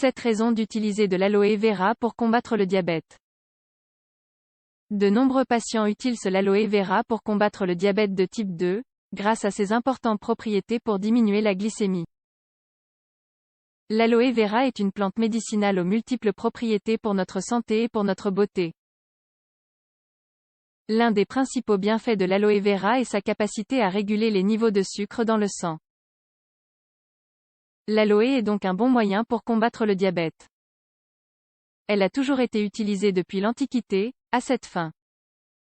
7 raisons d'utiliser de l'aloe vera pour combattre le diabète. De nombreux patients utilisent l'aloe vera pour combattre le diabète de type 2, grâce à ses importantes propriétés pour diminuer la glycémie. L'aloe vera est une plante médicinale aux multiples propriétés pour notre santé et pour notre beauté. L'un des principaux bienfaits de l'aloe vera est sa capacité à réguler les niveaux de sucre dans le sang. L'aloe est donc un bon moyen pour combattre le diabète. Elle a toujours été utilisée depuis l'Antiquité, à cette fin.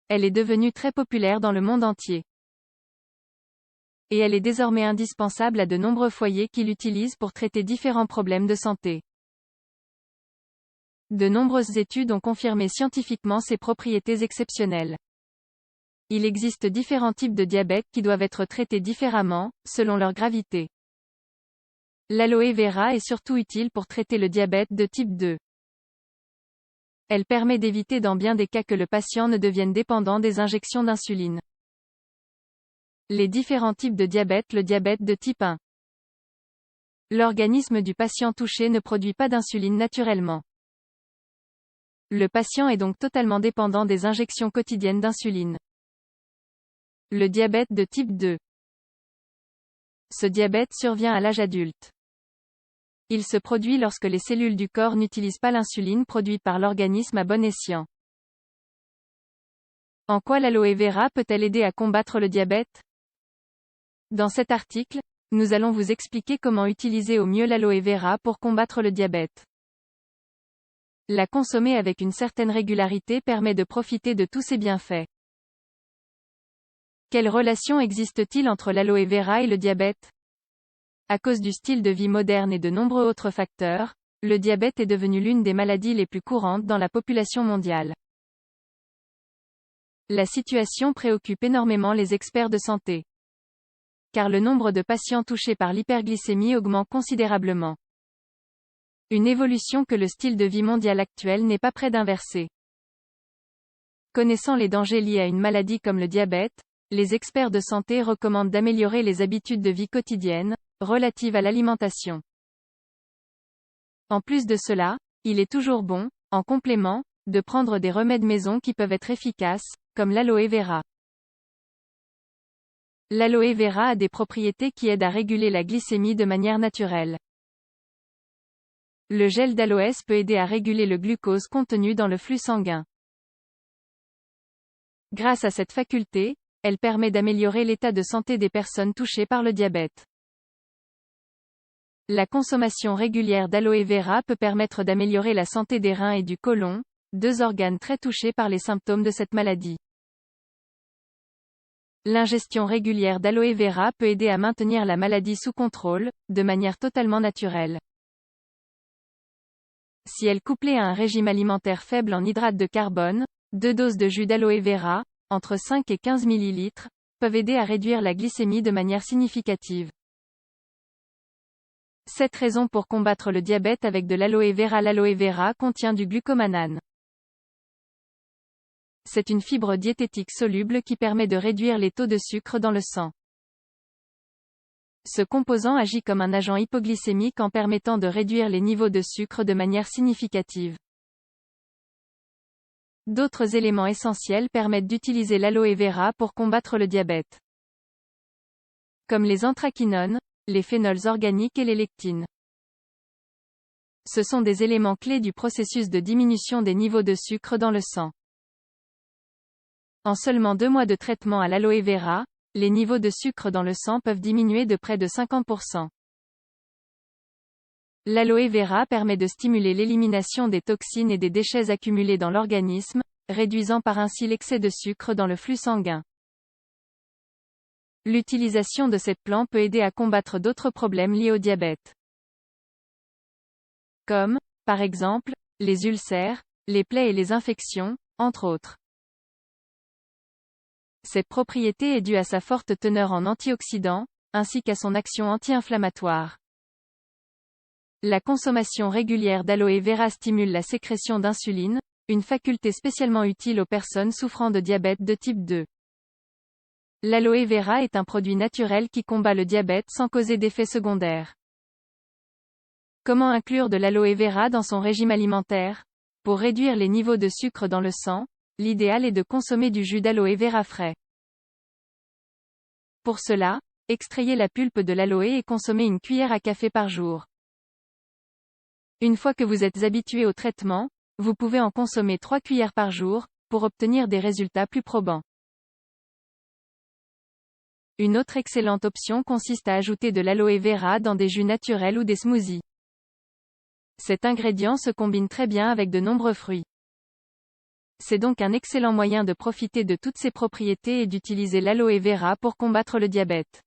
Elle est devenue très populaire dans le monde entier. Et elle est désormais indispensable à de nombreux foyers qui l'utilisent pour traiter différents problèmes de santé. De nombreuses études ont confirmé scientifiquement ses propriétés exceptionnelles. Il existe différents types de diabète qui doivent être traités différemment, selon leur gravité. L'aloe vera est surtout utile pour traiter le diabète de type 2. Elle permet d'éviter dans bien des cas que le patient ne devienne dépendant des injections d'insuline. Les différents types de diabète. Le diabète de type 1. L'organisme du patient touché ne produit pas d'insuline naturellement. Le patient est donc totalement dépendant des injections quotidiennes d'insuline. Le diabète de type 2. Ce diabète survient à l'âge adulte. Il se produit lorsque les cellules du corps n'utilisent pas l'insuline produite par l'organisme à bon escient. En quoi l'aloe vera peut-elle aider à combattre le diabète? Dans cet article, nous allons vous expliquer comment utiliser au mieux l'aloe vera pour combattre le diabète. La consommer avec une certaine régularité permet de profiter de tous ses bienfaits. Quelle relation existe-t-il entre l'aloe vera et le diabète? À cause du style de vie moderne et de nombreux autres facteurs, le diabète est devenu l'une des maladies les plus courantes dans la population mondiale. La situation préoccupe énormément les experts de santé. Car le nombre de patients touchés par l'hyperglycémie augmente considérablement. Une évolution que le style de vie mondial actuel n'est pas près d'inverser. Connaissant les dangers liés à une maladie comme le diabète, les experts de santé recommandent d'améliorer les habitudes de vie quotidiennes, relatives à l'alimentation. En plus de cela, il est toujours bon, en complément, de prendre des remèdes maison qui peuvent être efficaces, comme l'aloe vera. L'aloe vera a des propriétés qui aident à réguler la glycémie de manière naturelle. Le gel d'aloès peut aider à réguler le glucose contenu dans le flux sanguin. Grâce à cette faculté, elle permet d'améliorer l'état de santé des personnes touchées par le diabète. La consommation régulière d'aloe vera peut permettre d'améliorer la santé des reins et du côlon, deux organes très touchés par les symptômes de cette maladie. L'ingestion régulière d'aloe vera peut aider à maintenir la maladie sous contrôle, de manière totalement naturelle. Si elle est couplée à un régime alimentaire faible en hydrates de carbone, 2 doses de jus d'aloe vera, entre 5 et 15 ml, peuvent aider à réduire la glycémie de manière significative. 7 raisons pour combattre le diabète avec de l'aloe vera. L'aloe vera contient du glucomanane. C'est une fibre diététique soluble qui permet de réduire les taux de sucre dans le sang. Ce composant agit comme un agent hypoglycémique en permettant de réduire les niveaux de sucre de manière significative. D'autres éléments essentiels permettent d'utiliser l'aloe vera pour combattre le diabète, comme les anthraquinones, les phénols organiques et les lectines. Ce sont des éléments clés du processus de diminution des niveaux de sucre dans le sang. En seulement 2 mois de traitement à l'aloe vera, les niveaux de sucre dans le sang peuvent diminuer de près de 50%. L'aloe vera permet de stimuler l'élimination des toxines et des déchets accumulés dans l'organisme, réduisant par ainsi l'excès de sucre dans le flux sanguin. L'utilisation de cette plante peut aider à combattre d'autres problèmes liés au diabète, comme, par exemple, les ulcères, les plaies et les infections, entre autres. Cette propriété est due à sa forte teneur en antioxydants, ainsi qu'à son action anti-inflammatoire. La consommation régulière d'aloe vera stimule la sécrétion d'insuline, une faculté spécialement utile aux personnes souffrant de diabète de type 2. L'aloe vera est un produit naturel qui combat le diabète sans causer d'effets secondaires. Comment inclure de l'aloe vera dans son régime alimentaire? Pour réduire les niveaux de sucre dans le sang, l'idéal est de consommer du jus d'aloe vera frais. Pour cela, extrayez la pulpe de l'aloe et consommez une cuillère à café par jour. Une fois que vous êtes habitué au traitement, vous pouvez en consommer 3 cuillères par jour, pour obtenir des résultats plus probants. Une autre excellente option consiste à ajouter de l'aloe vera dans des jus naturels ou des smoothies. Cet ingrédient se combine très bien avec de nombreux fruits. C'est donc un excellent moyen de profiter de toutes ses propriétés et d'utiliser l'aloe vera pour combattre le diabète.